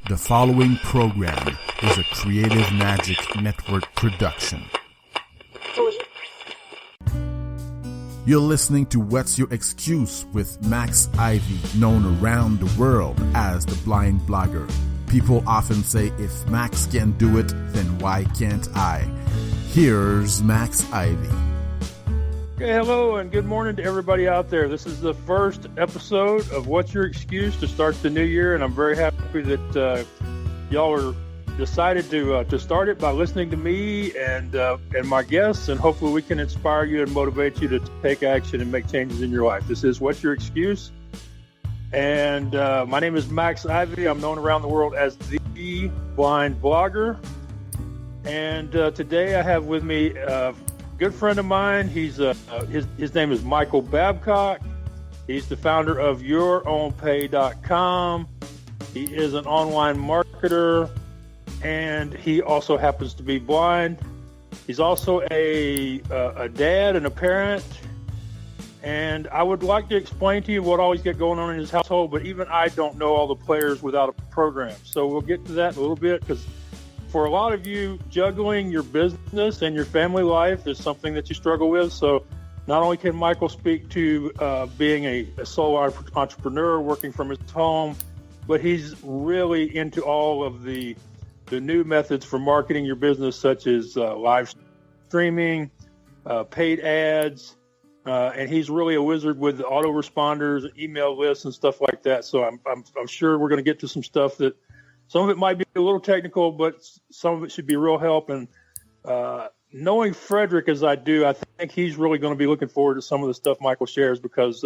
The following program is a Creative Magic Network production. You're listening to What's Your Excuse with Max Ivy, known around the world as the Blind Blogger. People often say, if Max can do it, then why can't I? Here's Max Ivy. Okay, hello and good morning to everybody out there. This is the first episode of What's Your Excuse to start the new year, and I'm very happy that y'all are decided to start it by listening to me and my guests, and hopefully we can inspire you and motivate you to take action and make changes in your life. This is What's Your Excuse, and my name is Max Ivy. I'm known around the world as the Blind Blogger, and today I have with me good friend of mine. He's his name is Michael Babcock. He's the founder of YourOwnPay.com. He is an online marketer, and he also happens to be blind. He's also a dad and a parent. And I would like to explain to you what always get going on in his household, but even I don't know all the players without a program. So we'll get to that in a little bit, because for a lot of you, juggling your business and your family life is something that you struggle with. So not only can Michael speak to being a solo entrepreneur working from his home, but he's really into all of the new methods for marketing your business, such as live streaming, paid ads, and he's really a wizard with autoresponders, email lists, and stuff like that. So I'm sure we're going to get to some stuff that some of it might be a little technical, but some of it should be real help. And knowing Frederick as I do, I think he's really going to be looking forward to some of the stuff Michael shares, because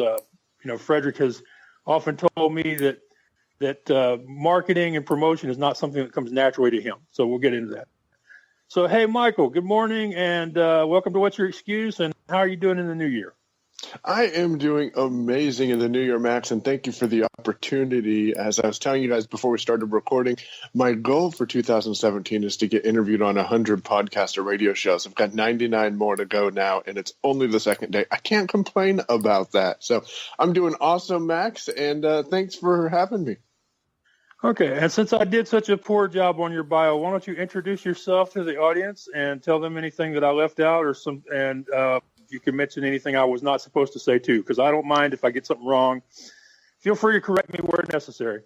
Frederick has often told me that marketing and promotion is not something that comes naturally to him. So we'll get into that. So, hey, Michael, good morning, and welcome to What's Your Excuse, and how are you doing in the new year? I am doing amazing in the new year, Max, and thank you for the opportunity. As I was telling you guys before we started recording, my goal for 2017 is to get interviewed on 100 podcast or radio shows. I've got 99 more to go now, and it's only the second day. I can't complain about that. So I'm doing awesome, Max, and thanks for having me. Okay, and since I did such a poor job on your bio, why don't you introduce yourself to the audience and tell them anything that I left out, you can mention anything I was not supposed to say too, because I don't mind if I get something wrong. Feel free to correct me where necessary.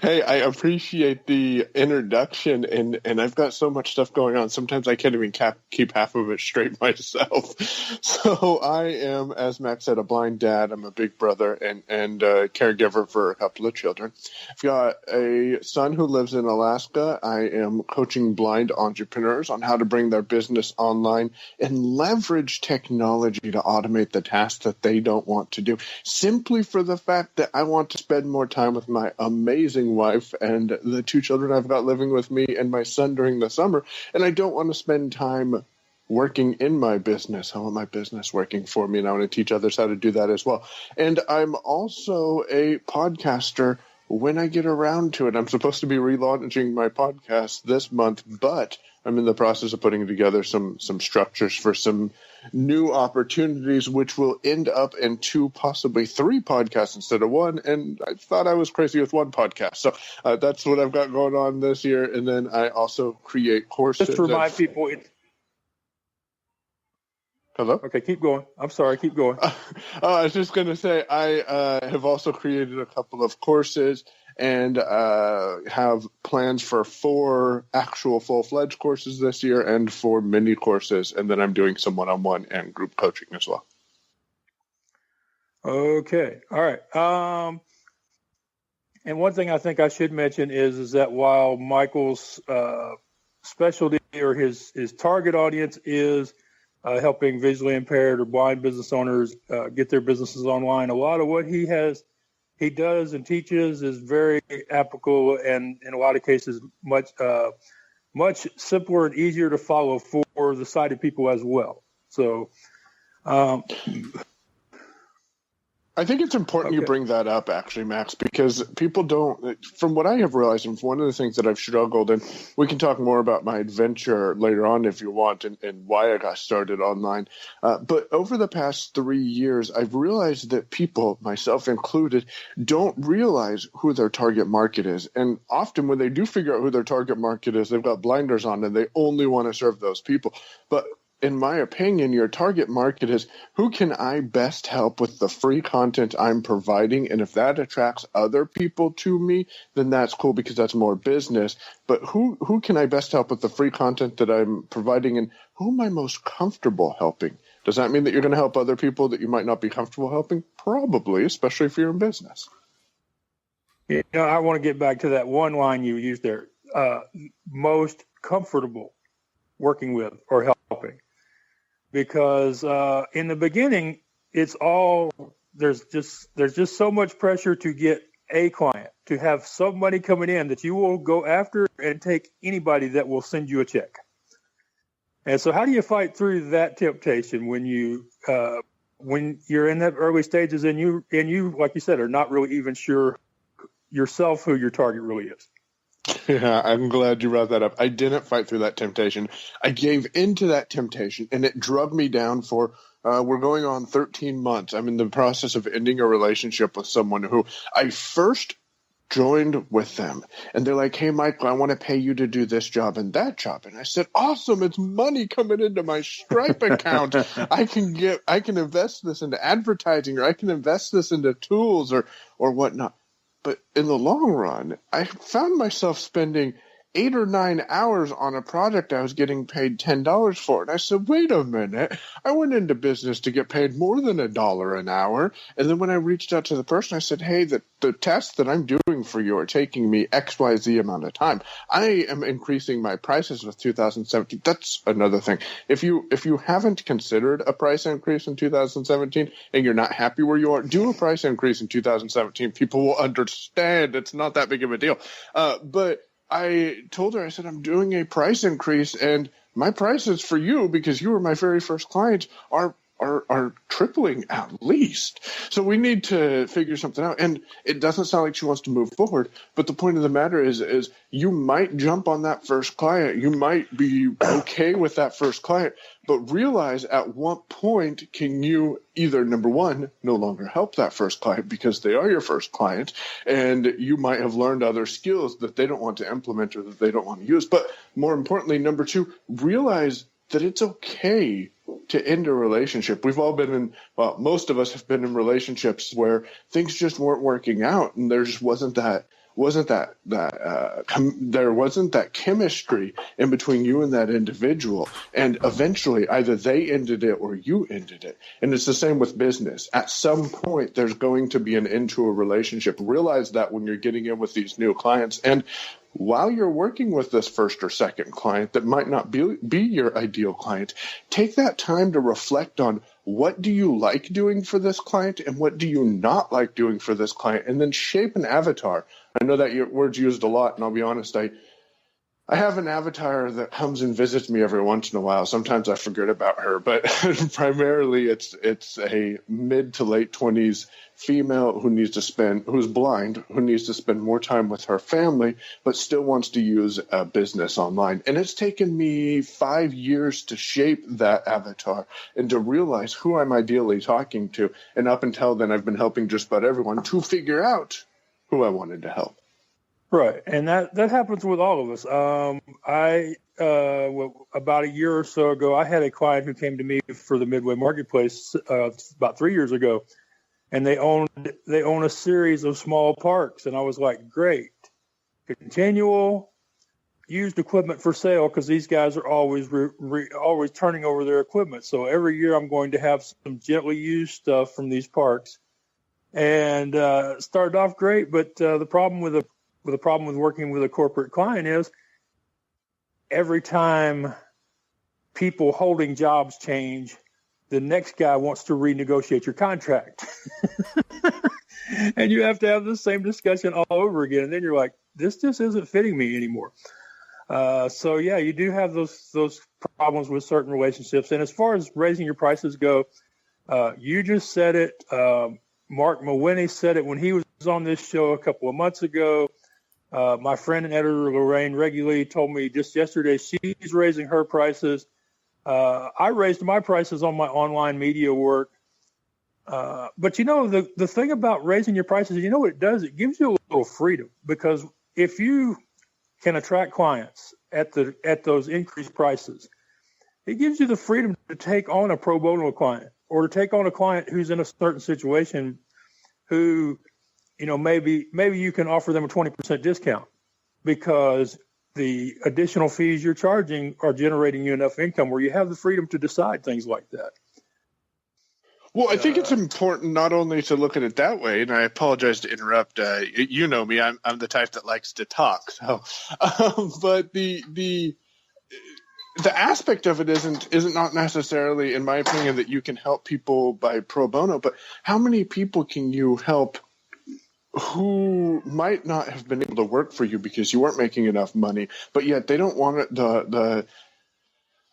Hey, I appreciate the introduction, and I've got so much stuff going on. Sometimes I can't even keep half of it straight myself. So I am, as Max said, a blind dad. I'm a big brother and a caregiver for a couple of children. I've got a son who lives in Alaska. I am coaching blind entrepreneurs on how to bring their business online and leverage technology to automate the tasks that they don't want to do, simply for the fact that I want to spend more time with my amazing wife and the two children I've got living with me and my son during the summer. And I don't want to spend time working in my business. I want my business working for me, and I want to teach others how to do that as well. And I'm also a podcaster when I get around to it. I'm supposed to be relaunching my podcast this month, but I'm in the process of putting together some structures for some new opportunities, which will end up in 2, possibly 3 podcasts instead of 1. And I thought I was crazy with 1 podcast. So that's what I've got going on this year. And then I also create courses. Just to remind people. Hello? Okay, keep going. I'm sorry, keep going. I was just going to say I have also created a couple of courses and have plans for 4 actual full-fledged courses this year and 4 mini courses. And then I'm doing some one-on-one and group coaching as well. Okay. All right. And one thing I think I should mention is that while Michael's specialty or his target audience is helping visually impaired or blind business owners get their businesses online, a lot of what he does and teaches is very applicable, and in a lot of cases much simpler and easier to follow for the sighted people as well. So I think it's important you bring that up, actually, Max, because people don't, from what I have realized, and one of the things that I've struggled, and we can talk more about my adventure later on if you want, and why I got started online. But over the past 3 years, I've realized that people, myself included, don't realize who their target market is. And often when they do figure out who their target market is, they've got blinders on and they only want to serve those people. But in my opinion, your target market is who can I best help with the free content I'm providing? And if that attracts other people to me, then that's cool because that's more business. But who can I best help with the free content that I'm providing, and who am I most comfortable helping? Does that mean that you're going to help other people that you might not be comfortable helping? Probably, especially if you're in business. I want to get back to that one line you used there. Most comfortable working with or helping. Because in the beginning, it's all there's just so much pressure to get a client, to have somebody coming in that you will go after and take anybody that will send you a check. And so, how do you fight through that temptation when you're in that early stages and you like you said are not really even sure yourself who your target really is? Yeah, I'm glad you brought that up. I didn't fight through that temptation. I gave into that temptation, and it drug me down for, we're going on 13 months. I'm in the process of ending a relationship with someone who I first joined with them. And they're like, hey, Michael, I want to pay you to do this job and that job. And I said, awesome, it's money coming into my Stripe account. I can invest this into advertising, or I can invest this into tools or whatnot. But in the long run, I found myself spending 8 or 9 hours on a project I was getting paid $10 for. And I said, wait a minute. I went into business to get paid more than $1 an hour. And then when I reached out to the person, I said, hey, the tasks that I'm doing for you are taking me XYZ amount of time. I am increasing my prices with 2017. That's another thing. If you haven't considered a price increase in 2017 and you're not happy where you are, do a price increase in 2017. People will understand. It's not that big of a deal. But I told her, I said, I'm doing a price increase, and my prices for you, because you were my very first client, are tripling at least. So we need to figure something out. And it doesn't sound like she wants to move forward, but the point of the matter is you might jump on that first client. You might be okay with that first client, but realize at what point can you either, number one, no longer help that first client because they are your first client, and you might have learned other skills that they don't want to implement or that they don't want to use. But more importantly, number two, realize that it's okay to end a relationship. We've all been in, well, most of us have been in relationships where things just weren't working out, and there just wasn't that chemistry in between you and that individual. And eventually either they ended it or you ended it. And it's the same with business. At some point, there's going to be an end to a relationship. Realize that when you're getting in with these new clients. And while you're working with this first or second client that might not be your ideal client, take that time to reflect on what do you like doing for this client and what do you not like doing for this client, and then shape an avatar. I know that your word's used a lot, and I'll be honest, I have an avatar that comes and visits me every once in a while. Sometimes I forget about her, but primarily it's a mid to late 20s female who's blind, who needs to spend more time with her family, but still wants to use a business online. And it's taken me 5 years to shape that avatar and to realize who I'm ideally talking to. And up until then, I've been helping just about everyone to figure out who I wanted to help. Right, and that happens with all of us. About a year or so ago, I had a client who came to me for the Midway Marketplace about 3 years ago, and they own a series of small parks, and I was like, great, continual used equipment for sale, because these guys are always always turning over their equipment. So every year I'm going to have some gently used stuff from these parks, and started off great, but the problem with working with a corporate client is every time people holding jobs change, the next guy wants to renegotiate your contract. And you have to have the same discussion all over again. And then you're like, this just isn't fitting me anymore. So yeah, you do have those problems with certain relationships. And as far as raising your prices go, you just said it. Mark Mawhinney said it when he was on this show a couple of months ago. My friend and editor Lorraine regularly told me just yesterday she's raising her prices. I raised my prices on my online media work. But the thing about raising your prices, you know what it does? It gives you a little freedom, because if you can attract clients at those increased prices, it gives you the freedom to take on a pro bono client, or to take on a client who's in a certain situation who, maybe you can offer them a 20% discount because the additional fees you're charging are generating you enough income where you have the freedom to decide things like that. Well, I think it's important not only to look at it that way, and I apologize to interrupt. You know me; I'm the type that likes to talk. So, but the aspect of it isn't not necessarily, in my opinion, that you can help people by pro bono, but how many people can you help who might not have been able to work for you because you weren't making enough money, but yet they don't want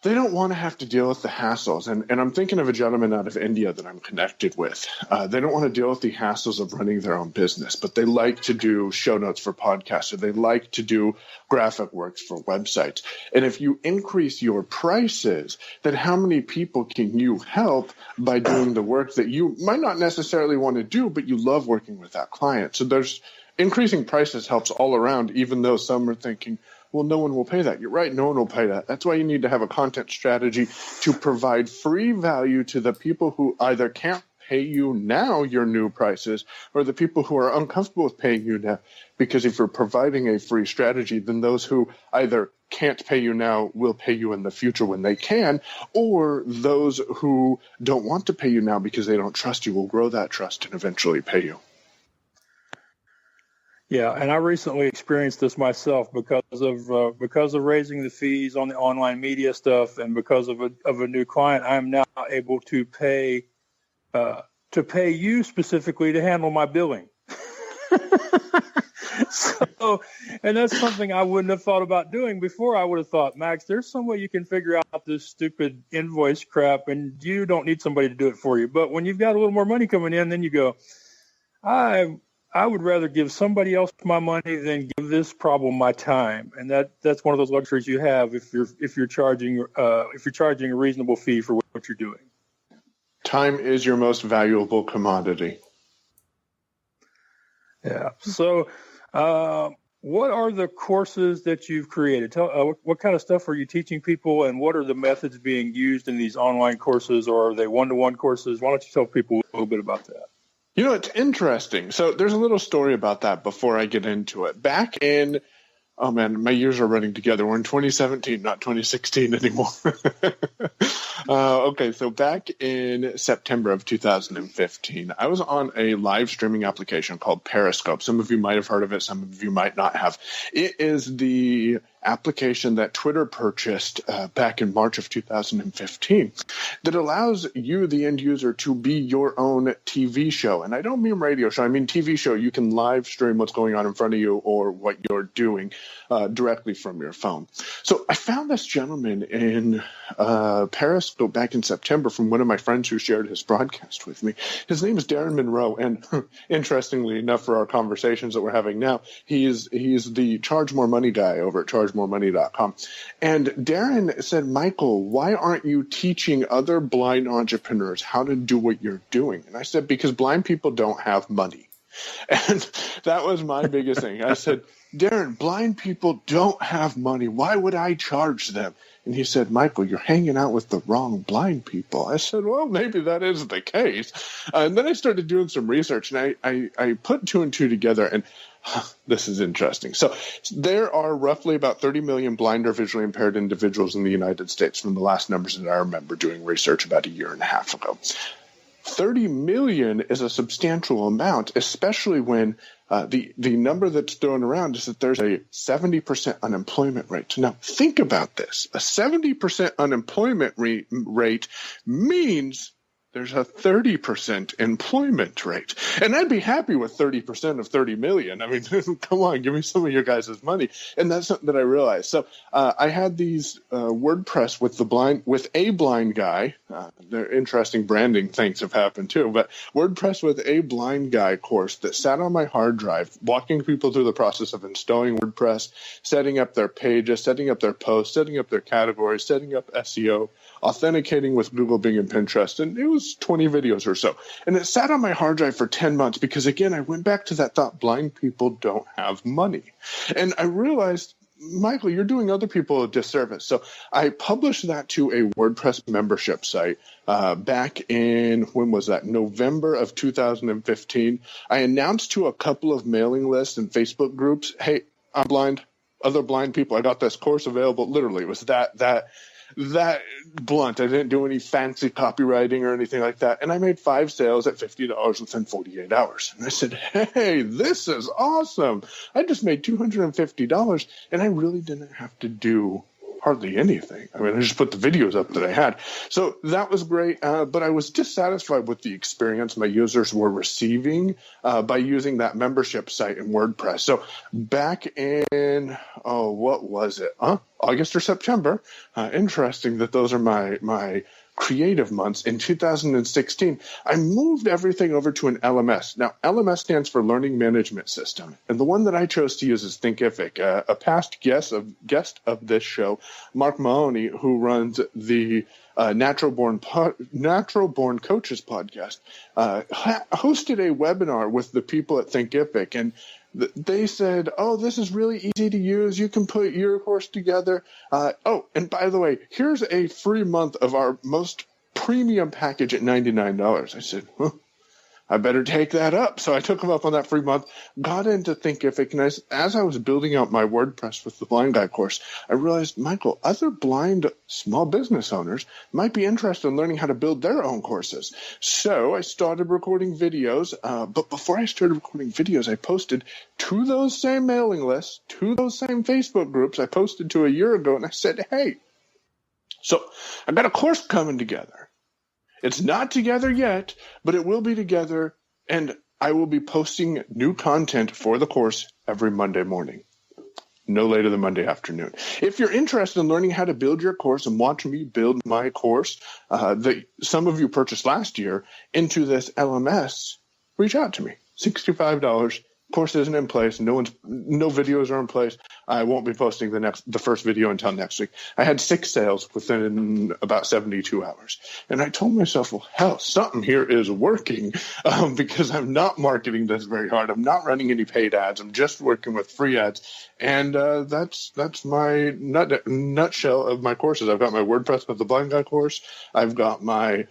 they don't want to have to deal with the hassles. And I'm thinking of a gentleman out of India that I'm connected with. They don't want to deal with the hassles of running their own business, but they like to do show notes for podcasts, or they like to do graphic works for websites. And if you increase your prices, then how many people can you help by doing the work that you might not necessarily want to do, but you love working with that client? So there's increasing prices helps all around, even though some are thinking, well, no one will pay that. You're right. No one will pay that. That's why you need to have a content strategy to provide free value to the people who either can't pay you now your new prices, or the people who are uncomfortable with paying you now. Because if you're providing a free strategy, then those who either can't pay you now will pay you in the future when they can, or those who don't want to pay you now because they don't trust you will grow that trust and eventually pay you. Yeah, and I recently experienced this myself because of raising the fees on the online media stuff, and because of a new client. I'm now able to pay you specifically to handle my billing. So, and that's something I wouldn't have thought about doing before. I would have thought, Max, there's some way you can figure out this stupid invoice crap, and you don't need somebody to do it for you. But when you've got a little more money coming in, then you go, I would rather give somebody else my money than give this problem my time, and that's one of those luxuries you have if you're charging a reasonable fee for what you're doing. Time is your most valuable commodity. Yeah. So, what are the courses that you've created? What kind of stuff are you teaching people, and what are the methods being used in these online courses, or are they one-to-one courses? Why don't you tell people a little bit about that? It's interesting. So there's a little story about that before I get into it. Back in, oh man, my years are running together. We're in 2017, not 2016 anymore. Okay, so back in September of 2015, I was on a live streaming application called Periscope. Some of you might have heard of it. Some of you might not have. It is the application that Twitter purchased back in March of 2015 that allows you, the end user, to be your own TV show. And I don't mean radio show. I mean TV show. You can live stream what's going on in front of you or what you're doing directly from your phone. So I found this gentleman in Periscope back in September from one of my friends who shared his broadcast with me. His name is Darren Monroe, and interestingly enough, for our conversations that we're having now, he's the Charge More Money guy over at ChargeMoreMoney.com. And Darren said, Michael, why aren't you teaching other blind entrepreneurs how to do what you're doing? And I said, because blind people don't have money. And that was my biggest thing. I said, Darren, blind people don't have money. Why would I charge them? And he said, Michael, you're hanging out with the wrong blind people. I said, well, maybe that is the case. And then I started doing some research, and I put two and two together, and this is interesting. So there are roughly about 30 million blind or visually impaired individuals in the United States from the last numbers that I remember doing research about a year and a half ago. 30 million is a substantial amount, especially when the number that's thrown around is that there's a 70% unemployment rate. Now, think about this. A 70% unemployment rate means there's a 30% employment rate. And I'd be happy with 30% of 30 million. I mean, come on, give me some of your guys' money. And that's something that I realized. So I had these WordPress with a blind guy. They're interesting branding things have happened too. But WordPress with a blind guy course that sat on my hard drive, walking people through the process of installing WordPress, setting up their pages, setting up their posts, setting up their categories, setting up SEO, authenticating with Google, Bing, and Pinterest. And it was 20 videos or so. And it sat on my hard drive for 10 months because, again, I went back to that thought, blind people don't have money. And I realized, Michael, you're doing other people a disservice. So I published that to a WordPress membership site back in, when was that? November of 2015. I announced to a couple of mailing lists and Facebook groups, hey, I'm blind. Other blind people, I got this course available. Literally, it was that blunt. I didn't do any fancy copywriting or anything like that. And I made 5 sales at $50 within 48 hours. And I said, hey, this is awesome. I just made $250 and I really didn't have to do hardly anything. I mean, I just put the videos up that I had. So that was great. But I was dissatisfied with the experience my users were receiving by using that membership site in WordPress. So back in, what was it? August or September. Interesting that those are my creative months. In 2016, I moved everything over to an LMS. Now, LMS stands for Learning Management System. And the one that I chose to use is Thinkific. A past guest of this show, Mark Mahoney, who runs the Natural Born Coaches podcast, hosted a webinar with the people at Thinkific. And they said, this is really easy to use. You can put your course together. And by the way, here's a free month of our most premium package at $99. I said, I better take that up. So I took them up on that free month, got into Thinkific, and as I was building out my WordPress with the Blind Guy course, I realized, Michael, other blind small business owners might be interested in learning how to build their own courses. So I started recording videos, but before I started recording videos, I posted to those same mailing lists, to those same Facebook groups I posted to a year ago, and I said, hey, so I've got a course coming together. It's not together yet, but it will be together, and I will be posting new content for the course every Monday morning, no later than Monday afternoon. If you're interested in learning how to build your course and watch me build my course that some of you purchased last year into this LMS, reach out to me. $65. Course isn't in place. No videos are in place. I won't be posting the first video until next week. I had 6 sales within about 72 hours. And I told myself, well, hell, something here is working because I'm not marketing this very hard. I'm not running any paid ads. I'm just working with free ads. And that's my nutshell of my courses. I've got my WordPress with the Blind Guy course. I've got my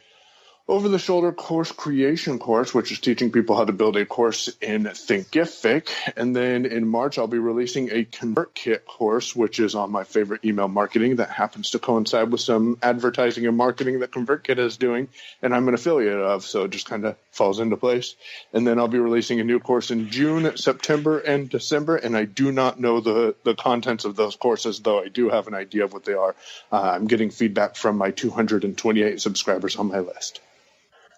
over-the-shoulder course creation course, which is teaching people how to build a course in Thinkific. And then in March, I'll be releasing a ConvertKit course, which is on my favorite email marketing that happens to coincide with some advertising and marketing that ConvertKit is doing, and I'm an affiliate of, so it just kind of falls into place. And then I'll be releasing a new course in June, September, and December, and I do not know the contents of those courses, though I do have an idea of what they are. I'm getting feedback from my 228 subscribers on my list.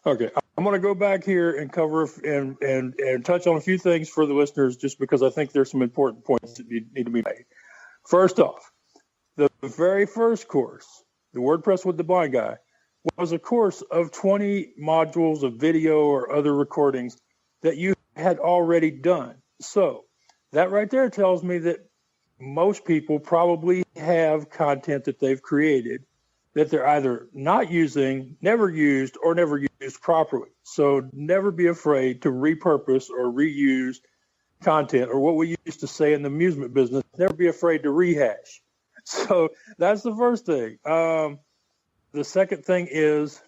Okay, I'm going to go back here and cover and touch on a few things for the listeners, just because I think there's some important points that need to be made. First off, the very first course, the WordPress with the Blind Guy, was a course of 20 modules of video or other recordings that you had already done. So that right there tells me that most people probably have content that they've created that they're either not using, never used, or never used properly. So never be afraid to repurpose or reuse content, or what we used to say in the amusement business, never be afraid to rehash. So that's the first thing. The second thing is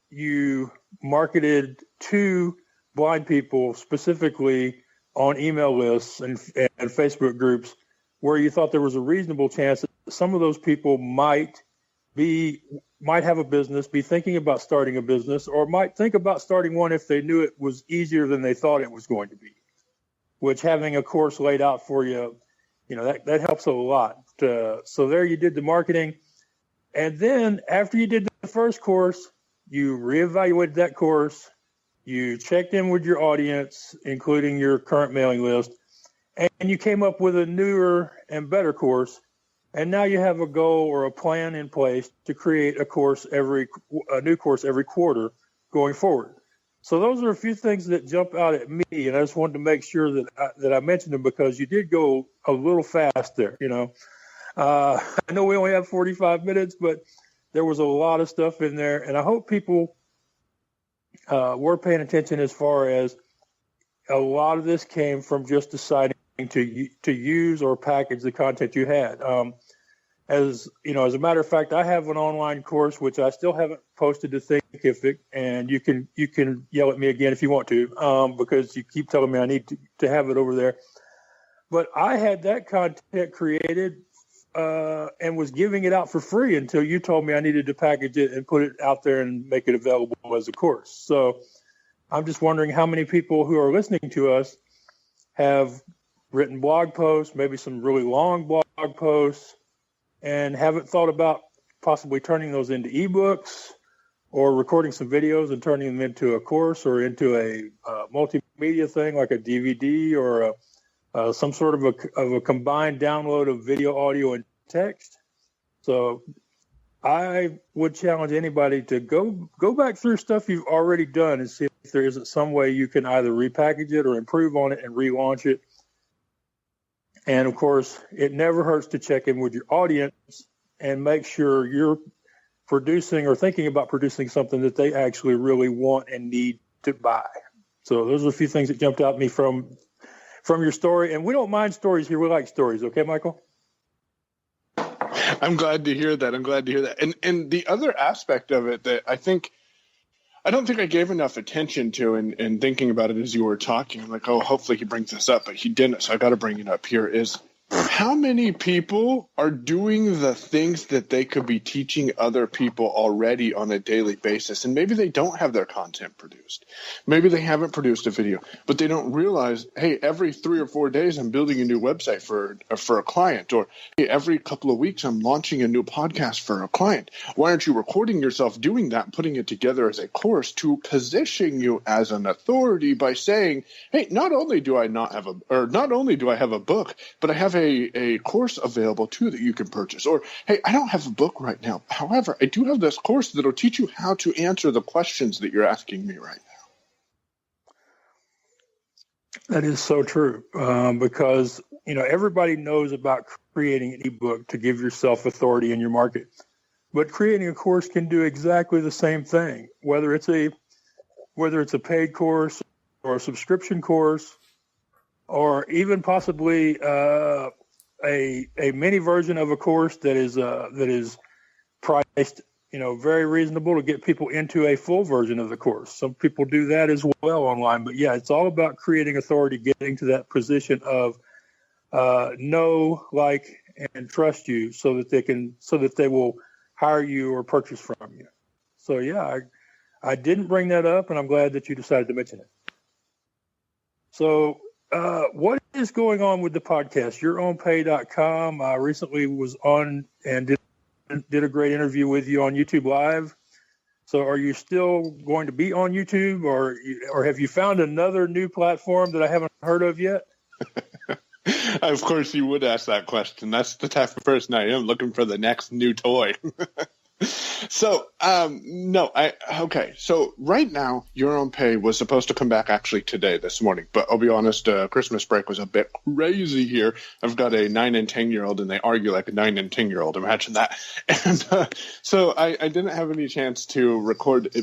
you marketed to blind people specifically on email lists and Facebook groups where you thought there was a reasonable chance that some of those people might have a business, be thinking about starting a business, or might think about starting one if they knew it was easier than they thought it was going to be, which having a course laid out for you, that helps a lot. So there you did the marketing. And then after you did the first course, you reevaluated that course, you checked in with your audience, including your current mailing list, and you came up with a newer and better course. And now you have a goal or a plan in place to create a new course every quarter going forward. So those are a few things that jump out at me, and I just wanted to make sure that I mentioned them because you did go a little fast there. I know we only have 45 minutes, but there was a lot of stuff in there, and I hope people were paying attention as far as a lot of this came from just deciding to use or package the content you had. As a matter of fact, I have an online course which I still haven't posted to Thinkific, and you can yell at me again if you want to, because you keep telling me I need to have it over there. But I had that content created and was giving it out for free until you told me I needed to package it and put it out there and make it available as a course. So I'm just wondering how many people who are listening to us have written blog posts, maybe some really long blog posts, and haven't thought about possibly turning those into ebooks or recording some videos and turning them into a course or into a multimedia thing like a DVD or some sort of a combined download of video, audio, and text. So I would challenge anybody to go back through stuff you've already done and see if there isn't some way you can either repackage it or improve on it and relaunch it. And of course, it never hurts to check in with your audience and make sure you're producing or thinking about producing something that they actually really want and need to buy. So those are a few things that jumped out at me from your story. And we don't mind stories here. We like stories. Okay, Michael? I'm glad to hear that. And the other aspect of it that I don't think I gave enough attention to and thinking about it as you were talking. I'm like, oh, hopefully he brings this up, but he didn't. So I got to bring it up here is how many people are doing the things that they could be teaching other people already on a daily basis? And maybe they don't have their content produced. Maybe they haven't produced a video, but they don't realize, hey, every 3 or 4 days I'm building a new website for a client, or hey, every couple of weeks I'm launching a new podcast for a client. Why aren't you recording yourself doing that and putting it together as a course to position you as an authority by saying, hey, not only do I have a book, but I have a course available too that you can purchase. Or, hey, I don't have a book right now. However, I do have this course that'll teach you how to answer the questions that you're asking me right now. That is so true, because everybody knows about creating an ebook to give yourself authority in your market, but creating a course can do exactly the same thing. Whether it's a paid course or a subscription course, or even possibly a mini version of a course that is priced very reasonable to get people into a full version of the course. Some people do that as well online, but yeah, it's all about creating authority, getting to that position of know, like, and trust you so that they will hire you or purchase from you. So yeah, I didn't bring that up, and I'm glad that you decided to mention it. So what is going on with the podcast? YourOwnPay.com. I recently was on and did a great interview with you on YouTube Live. So are you still going to be on YouTube, or have you found another new platform that I haven't heard of yet? Of course you would ask that question. That's the type of person I am, looking for the next new toy. So, no, okay. So right now, Your Own Pay was supposed to come back actually today, this morning. But I'll be honest, Christmas break was a bit crazy here. I've got a 9 and 10-year-old, and they argue like a 9 and 10-year-old. Imagine that. And so I didn't have any chance to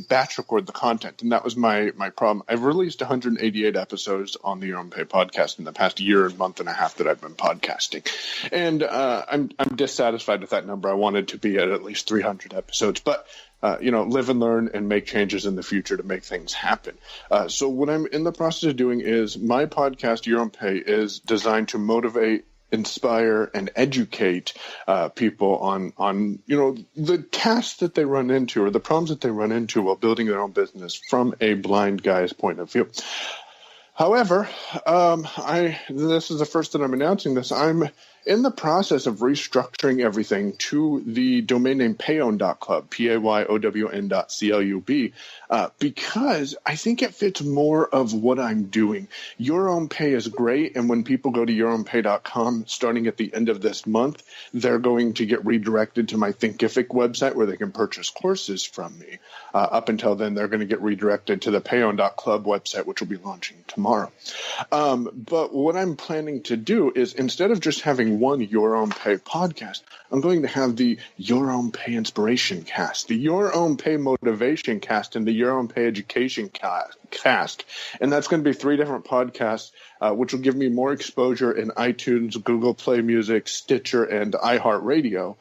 batch record the content. And that was my problem. I've released 188 episodes on the Your Own Pay podcast in the past year and month and a half that I've been podcasting. And I'm dissatisfied with that number. I wanted to be at least 300 episodes, but live and learn and make changes in the future to make things happen. So what I'm in the process of doing is my podcast, Your Own Pay, is designed to motivate, inspire, and educate people on the tasks that they run into or the problems that they run into while building their own business from a blind guy's point of view. However, this is the first that I'm announcing this. I'm in the process of restructuring everything to the domain name payown.club, PAYOWN.CLUB, because I think it fits more of what I'm doing. Your Own Pay is great, and when people go to yourownpay.com starting at the end of this month, they're going to get redirected to my Thinkific website where they can purchase courses from me. Up until then, they're going to get redirected to the payown.club website, which will be launching tomorrow. But what I'm planning to do is, instead of just having one Your Own Pay podcast, I'm going to have the Your Own Pay Inspiration Cast, the Your Own Pay Motivation Cast, and the Your Own Pay Education Cast. And that's going to be 3 different podcasts, which will give me more exposure in iTunes, Google Play Music, Stitcher, and iHeartRadio,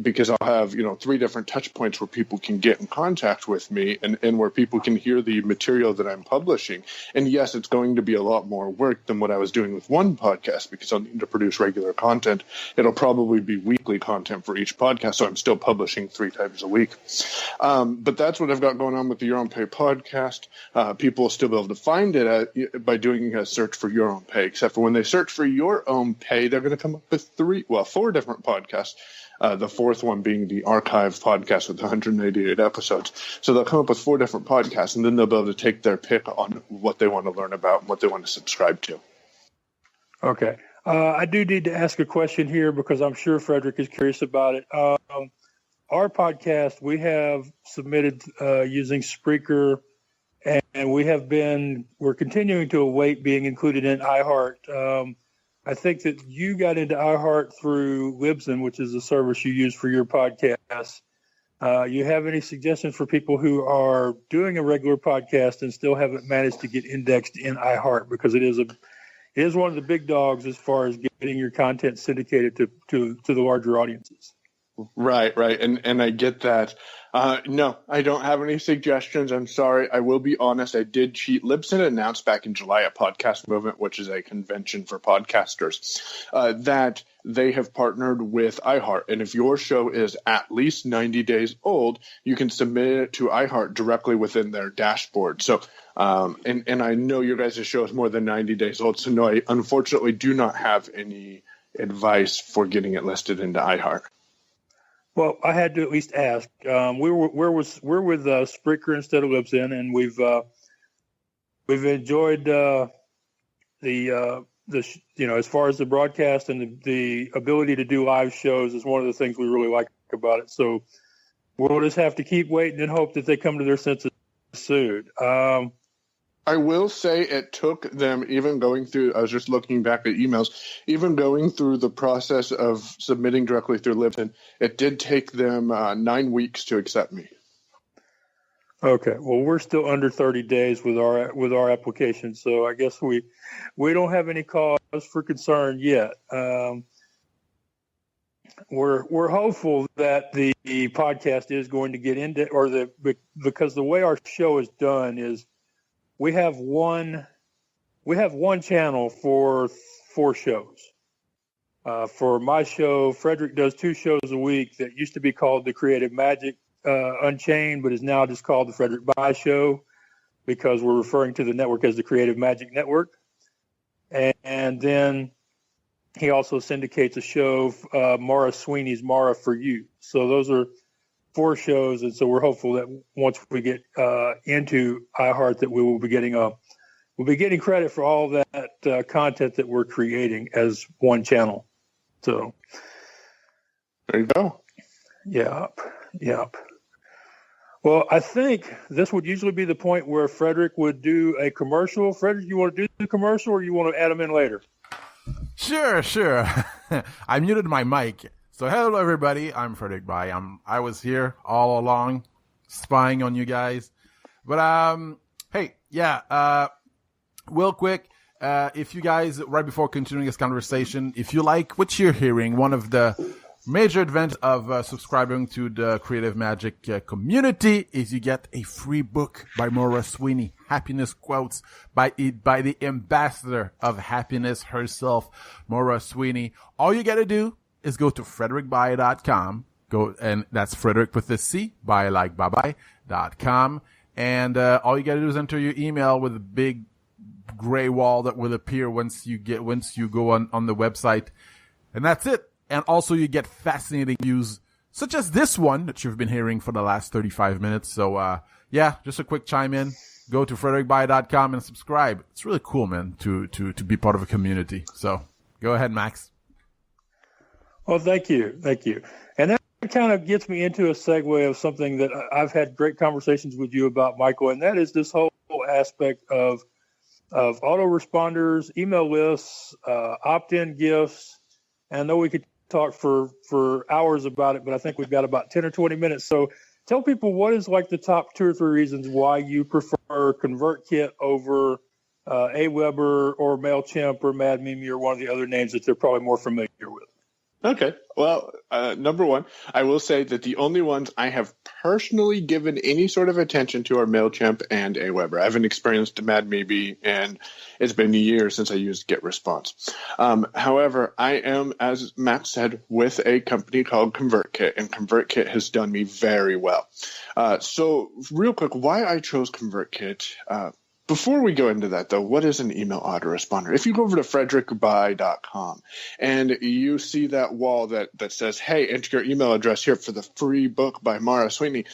because I'll have 3 different touch points where people can get in contact with me and where people can hear the material that I'm publishing. And yes, it's going to be a lot more work than what I was doing with one podcast, because I'll need to produce regular content. It'll probably be weekly content for each podcast, so I'm still publishing 3 times a week. But that's what I've got going on with the Your Own Pay podcast. People will still be able to find it by doing a search for Your Own Pay, except for when they search for Your Own Pay, they're going to come up with 4 different podcasts. The 4th one being the archive podcast with 188 episodes. So they'll come up with 4 different podcasts, and then they'll be able to take their pick on what they want to learn about and what they want to subscribe to. Okay. I do need to ask a question here because I'm sure Frederick is curious about it. Our podcast, we have submitted using Spreaker, and we're continuing to await being included in iHeart. I think that you got into iHeart through Libsyn, which is a service you use for your podcast. You have any suggestions for people who are doing a regular podcast and still haven't managed to get indexed in iHeart, because it is one of the big dogs as far as getting your content syndicated to the larger audiences? Right. And I get that. No, I don't have any suggestions. I'm sorry. I will be honest. I did cheat. Libsyn announced back in July at Podcast Movement, which is a convention for podcasters, that they have partnered with iHeart. And if your show is at least 90 days old, you can submit it to iHeart directly within their dashboard. So, and I know your guys' show is more than 90 days old. So no, I unfortunately do not have any advice for getting it listed into iHeart. Well, I had to at least ask. We're with Spreaker instead of Libsyn, and we've enjoyed as far as the broadcast and the ability to do live shows is one of the things we really like about it. So we'll just have to keep waiting and hope that they come to their senses soon. I will say it took them, even going through, I was just looking back at emails, even going through the process of submitting directly through Libsyn, it did take them 9 weeks to accept me. Okay. Well, we're still under 30 days with our application, so I guess we don't have any cause for concern yet. We're hopeful that the podcast is going to get into, because the way our show is done is, we have one channel for 4 shows. For my show, Frederick does 2 shows a week that used to be called The Creative Magic Unchained, but is now just called The Frederick By Show, because we're referring to the network as the Creative Magic Network. And then he also syndicates a show, Mara Sweeney's Mara For You. So those are 4 shows, and so we're hopeful that once we get into iHeart, that we will be getting credit for all that content that we're creating as one channel. So there you go. Yep. Well, I think this would usually be the point where Frederick would do a commercial. Frederick, you want to do the commercial, or you want to add them in later? Sure. I muted my mic. So hello everybody, I'm Frederick Bai. I was here all along, spying on you guys. But hey, real quick, if you guys, right before continuing this conversation, if you like what you're hearing, one of the major advantages of subscribing to the Creative Magic community is you get a free book by Maura Sweeney, Happiness Quotes, by the ambassador of happiness herself, Maura Sweeney. All you gotta do is go to frederickby.com. And that's Frederick with the C, by like bye-bye.com. And all you gotta do is enter your email with a big gray wall that will appear once you go on the website. And that's it. And also you get fascinating views such as this one that you've been hearing for the last 35 minutes. So, just a quick chime in. Go to frederickby.com and subscribe. It's really cool, man, to be part of a community. So go ahead, Max. Well, thank you. And that kind of gets me into a segue of something that I've had great conversations with you about, Michael, and that is this whole aspect of autoresponders, email lists, opt-in gifts. And I know we could talk for hours about it, but I think we've got about 10 or 20 minutes. So tell people what is like the top 2 or 3 reasons why you prefer ConvertKit over Aweber or MailChimp or MadMimi or one of the other names that they're probably more familiar with. Okay. Well, number one, I will say that the only ones I have personally given any sort of attention to are MailChimp and Aweber. I haven't experienced MadMimi, and it's been years since I used GetResponse. However, I am, as Matt said, with a company called ConvertKit, and ConvertKit has done me very well. So real quick, why I chose ConvertKit. Before we go into that, though, what is an email autoresponder? If you go over to frederickby.com and you see that wall that says, hey, enter your email address here for the free book by Mara Sweeney,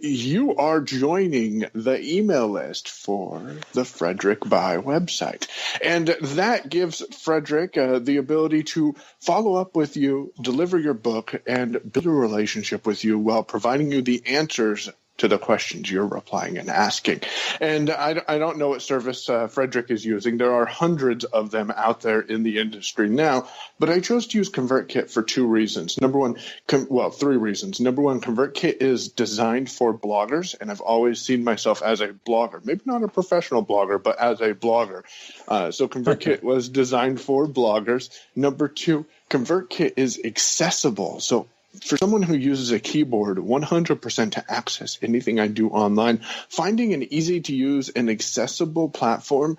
you are joining the email list for the Frederick By website. And that gives Frederick the ability to follow up with you, deliver your book, and build a relationship with you while providing you the answers to the questions you're replying and asking. And I don't know what service Frederick is using. There are hundreds of them out there in the industry now, but I chose to use ConvertKit for 2 reasons. Number one, 3 reasons. Number one, ConvertKit is designed for bloggers, and I've always seen myself as a blogger, maybe not a professional blogger, but as a blogger. So ConvertKit was designed for bloggers. Number 2, ConvertKit is accessible. So for someone who uses a keyboard 100% to access anything I do online, finding an easy-to-use and accessible platform,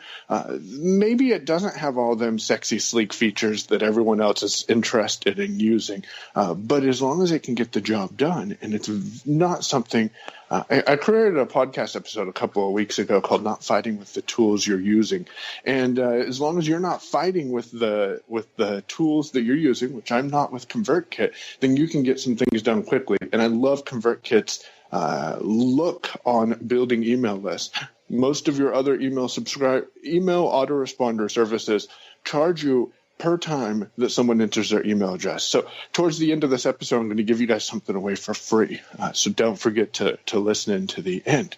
maybe it doesn't have all them sexy, sleek features that everyone else is interested in using, but as long as it can get the job done, and it's not something I created a podcast episode a couple of weeks ago called Not Fighting with the Tools You're Using. And as long as you're not fighting with the tools that you're using, which I'm not with ConvertKit, then you can get some things done quickly. And I love ConvertKit's look on building email lists. Most of your other email autoresponder services charge you per time that someone enters their email address. So towards the end of this episode, I'm going to give you guys something away for free. So don't forget to listen in to the end.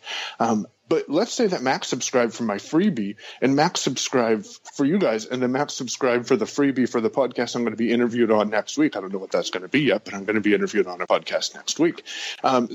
But let's say that Max subscribed for my freebie, and Max subscribed for you guys, and then Max subscribed for the freebie for the podcast I'm going to be interviewed on next week. I don't know what that's going to be yet, but I'm going to be interviewed on a podcast next week.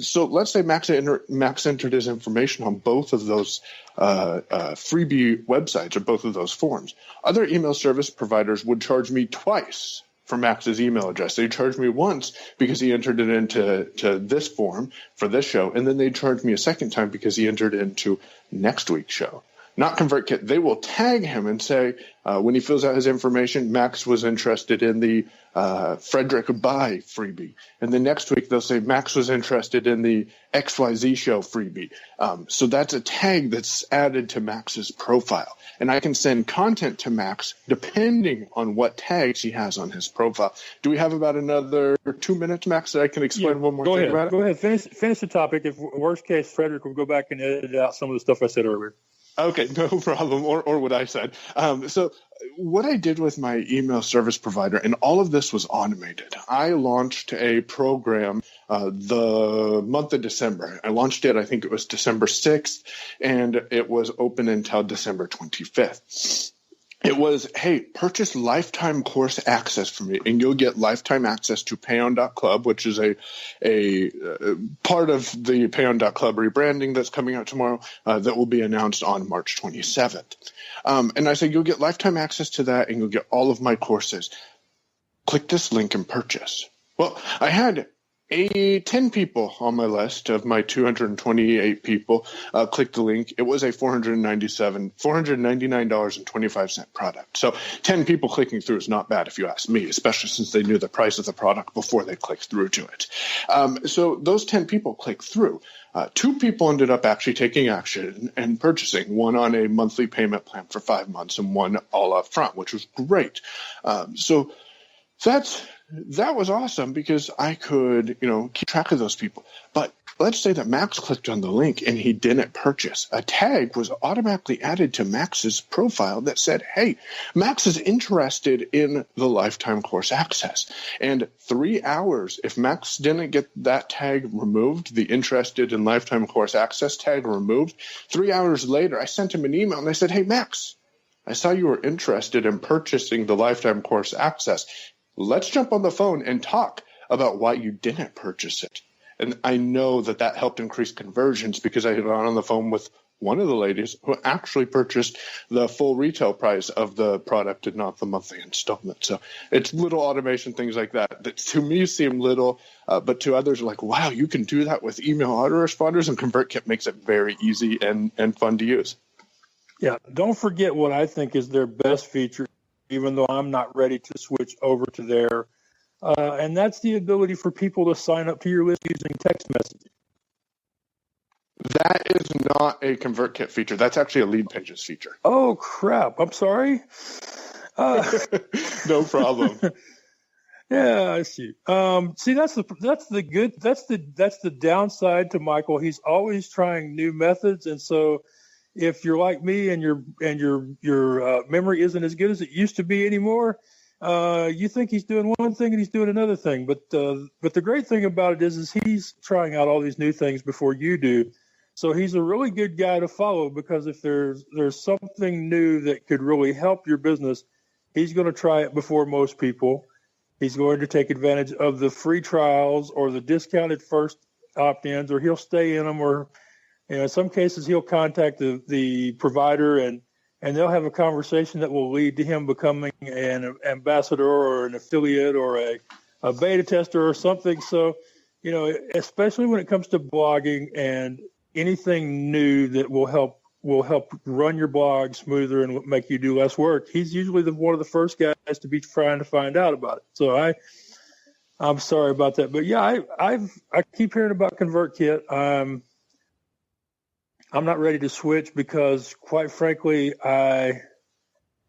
So let's say Max entered his information on both of those freebie websites or both of those forms. Other email service providers would charge me twice for Max's email address. They charged me once because he entered it into this form for this show, and then they charged me a second time because he entered it into next week's show. Not ConvertKit. They will tag him and say, when he fills out his information, Max was interested in the Frederick By freebie. And the next week they'll say Max was interested in the XYZ show freebie. So that's a tag that's added to Max's profile. And I can send content to Max depending on what tags he has on his profile. Do we have about another 2 minutes, Max, that I can explain one more thing about it? Go ahead. Finish the topic. If worst case, Frederick will go back and edit out some of the stuff I said earlier. Okay, no problem, or what I said. So what I did with my email service provider, and all of this was automated. I launched a program the month of December. I launched it, I think it was December 6th, and it was open until December 25th. It was, hey, purchase lifetime course access from me, and you'll get lifetime access to payon.club, which is a part of the payon.club rebranding that's coming out tomorrow that will be announced on March 27th. And I said, you'll get lifetime access to that, and you'll get all of my courses. Click this link and purchase. Well, I had 10 people on my list of my 228 people click the link. It was a $499.25 product. So 10 people clicking through is not bad if you ask me, especially since they knew the price of the product before they clicked through to it. So those 10 people clicked through. 2 people ended up actually taking action and purchasing, one on a monthly payment plan for 5 months and one all up front, which was great. So That was awesome because I could, keep track of those people. But let's say that Max clicked on the link and he didn't purchase. A tag was automatically added to Max's profile that said, hey, Max is interested in the lifetime course access. And 3 hours, if Max didn't get that tag removed, the interested in lifetime course access tag removed, 3 hours later, I sent him an email and I said, hey, Max, I saw you were interested in purchasing the lifetime course access. Let's jump on the phone and talk about why you didn't purchase it. And I know that helped increase conversions because I had gone on the phone with one of the ladies who actually purchased the full retail price of the product and not the monthly installment. So it's little automation things like that to me seem little, but to others are like, wow, you can do that with email autoresponders, and ConvertKit makes it very easy and fun to use. Yeah, don't forget what I think is their best feature, even though I'm not ready to switch over to there. And that's the ability for people to sign up to your list using text messaging. That is not a ConvertKit feature. That's actually a Lead Pages feature. Oh, crap. I'm sorry. No problem. Yeah, I see. See, that's the downside to Michael. He's always trying new methods, and so if you're like me and your memory isn't as good as it used to be anymore, you think he's doing one thing and he's doing another thing. But the great thing about it is he's trying out all these new things before you do. So he's a really good guy to follow, because if there's something new that could really help your business, he's going to try it before most people. He's going to take advantage of the free trials or the discounted first opt-ins, or he'll stay in them, or in some cases he'll contact the provider and they'll have a conversation that will lead to him becoming an ambassador or an affiliate or a beta tester or something. So, especially when it comes to blogging and anything new that will help run your blog smoother and make you do less work, he's usually one of the first guys to be trying to find out about it. So I'm sorry about that, but yeah, I keep hearing about ConvertKit. I'm not ready to switch because, quite frankly, I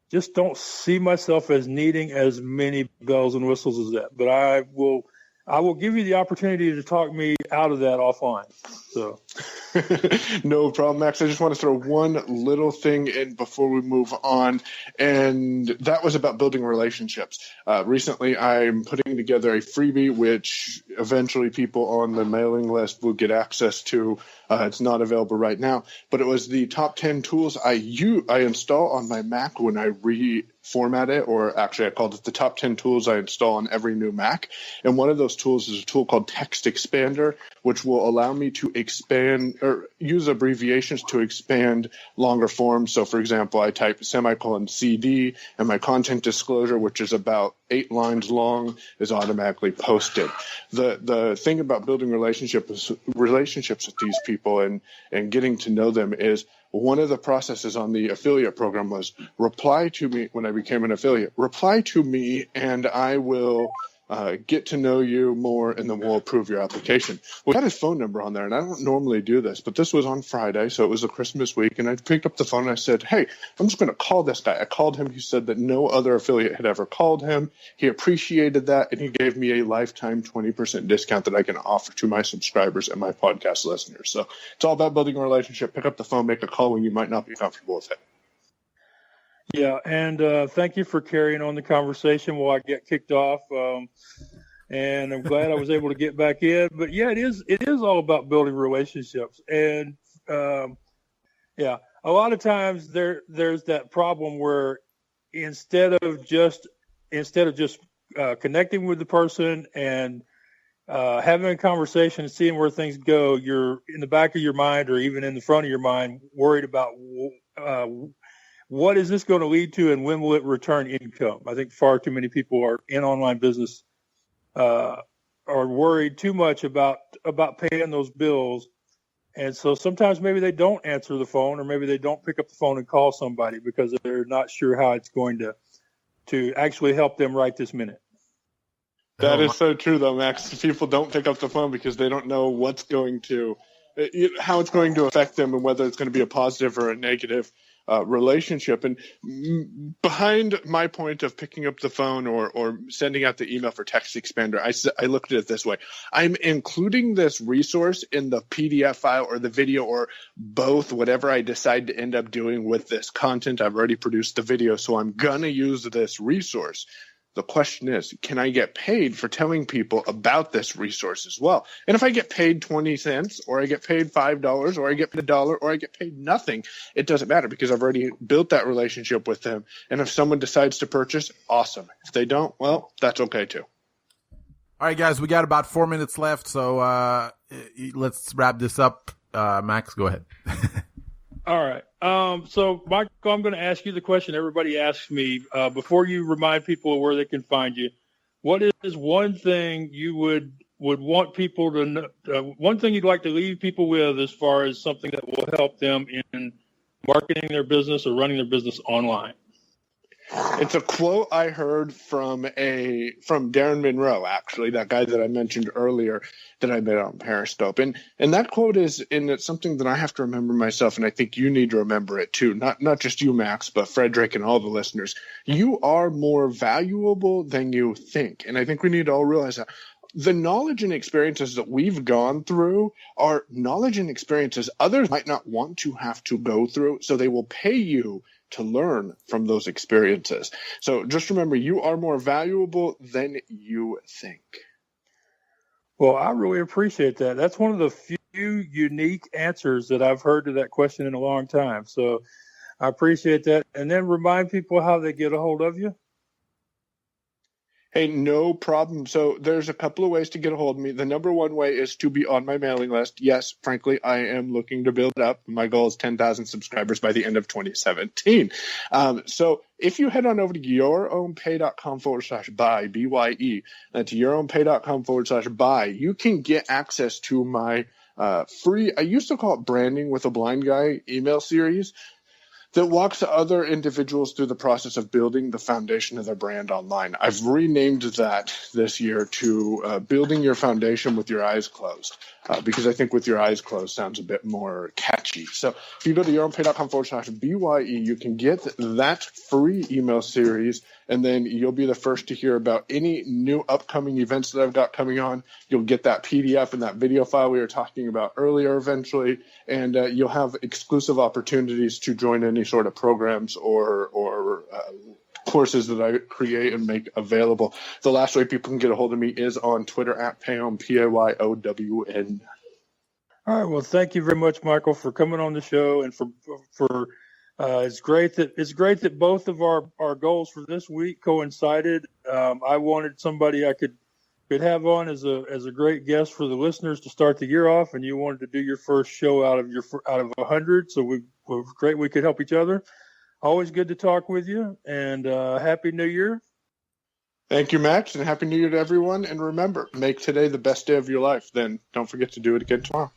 just don't see myself as needing as many bells and whistles as that. But I will give you the opportunity to talk me out of that offline. So, no problem, Max. I just want to throw one little thing in before we move on, and that was about building relationships. Recently, I'm putting together a freebie, which eventually people on the mailing list will get access to. It's not available right now, but it was the top 10 tools I install on my Mac when I reformat it, or actually I called it the top 10 tools I install on every new Mac. And one of those tools is a tool called Text Expander, which will allow me to expand or use abbreviations to expand longer forms. So, for example, I type ;CD, and my content disclosure, which is about 8 lines long, is automatically posted. The thing about building relationships with these people and getting to know them is, one of the processes on the affiliate program was reply to me when I became an affiliate. Reply to me and I will get to know you more, and then we'll approve your application. We had his phone number on there, and I don't normally do this, but this was on Friday, so it was a Christmas week, and I picked up the phone and I said, hey, I'm just going to call this guy. I called him. He said that no other affiliate had ever called him. He appreciated that, and he gave me a lifetime 20% discount that I can offer to my subscribers and my podcast listeners. So it's all about building a relationship. Pick up the phone, make a call when you might not be comfortable with it. Yeah, and thank you for carrying on the conversation while I get kicked off. And I'm glad I was able to get back in. But yeah, it is all about building relationships. And yeah, a lot of times there's that problem where instead of just connecting with the person and having a conversation and seeing where things go, you're in the back of your mind, or even in the front of your mind, worried about what is this going to lead to, and when will it return income? I think far too many people are in online business are worried too much about paying those bills. And so sometimes maybe they don't answer the phone, or maybe they don't pick up the phone and call somebody because they're not sure how it's going to actually help them right this minute. That is so true, though, Max. People don't pick up the phone because they don't know how it's going to affect them, and whether it's going to be a positive or a negative. relationship. And behind my point of picking up the phone or sending out the email for Text Expander, I looked at it this way. I'm including this resource in the PDF file or the video or both, whatever I decide to end up doing with this content. I've already produced the video, so I'm going to use this resource. The question is, can I get paid for telling people about this resource as well? And if I get paid 20 cents or I get paid $5 or I get paid $1 or I get paid nothing, it doesn't matter because I've already built that relationship with them. And if someone decides to purchase, awesome. If they don't, well, that's okay too. All right, guys, we got about 4 minutes left, so let's wrap this up. Max, go ahead. All right. So, Michael, I'm going to ask you the question everybody asks me before you remind people where they can find you. What is one thing you would want people to know, one thing you'd like to leave people with as far as something that will help them in marketing their business or running their business online? It's a quote I heard from Darren Monroe, actually, that guy that I mentioned earlier that I met on Periscope. And that quote it's something that I have to remember myself, and I think you need to remember it too. Not just you, Max, but Frederick and all the listeners. You are more valuable than you think. And I think we need to all realize that. The knowledge and experiences that we've gone through are knowledge and experiences others might not want to have to go through, so they will pay you to learn from those experiences. So just remember, you are more valuable than you think. Well, I really appreciate that. That's one of the few unique answers that I've heard to that question in a long time. So I appreciate that. And then remind people how they get a hold of you. Hey, no problem. So there's a couple of ways to get a hold of me. The number one way is to be on my mailing list. Yes, frankly, I am looking to build it up. My goal is 10,000 subscribers by the end of 2017. So if you head on over to yourownpay.com/buy, BYE, that's yourownpay.com/buy, you can get access to my free, I used to call it branding with a blind guy email series that walks other individuals through the process of building the foundation of their brand online. I've renamed that this year to Building Your Foundation with Your Eyes Closed, because I think with your eyes closed sounds a bit more catchy. So if you go to yourownpay.com/BYE, you can get that free email series, and then you'll be the first to hear about any new upcoming events that I've got coming on. You'll get that PDF and that video file we were talking about earlier eventually, and you'll have exclusive opportunities to join any sort of programs or courses that I create and make available. The last way people can get a hold of me is on Twitter at Payown, PAYOWN. All right. Well, thank you very much, Michael, for coming on the show, and for it's great that both of our goals for this week coincided. I wanted somebody I could have on as a great guest for the listeners to start the year off, and you wanted to do your first show out of 100. So we're great we could help each other. Always good to talk with you, and Happy New Year. Thank you, Max, and Happy New Year to everyone. And remember, make today the best day of your life. Then don't forget to do it again tomorrow.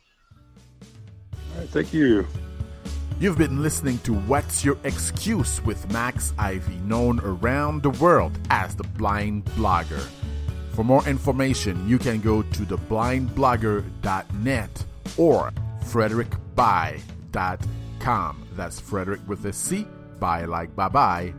All right, thank you. You've been listening to What's Your Excuse with Max Ivy, known around the world as the Blind Blogger. For more information, you can go to theblindblogger.net or frederickbuy.com. That's Frederick with a C, buy like bye-bye.com.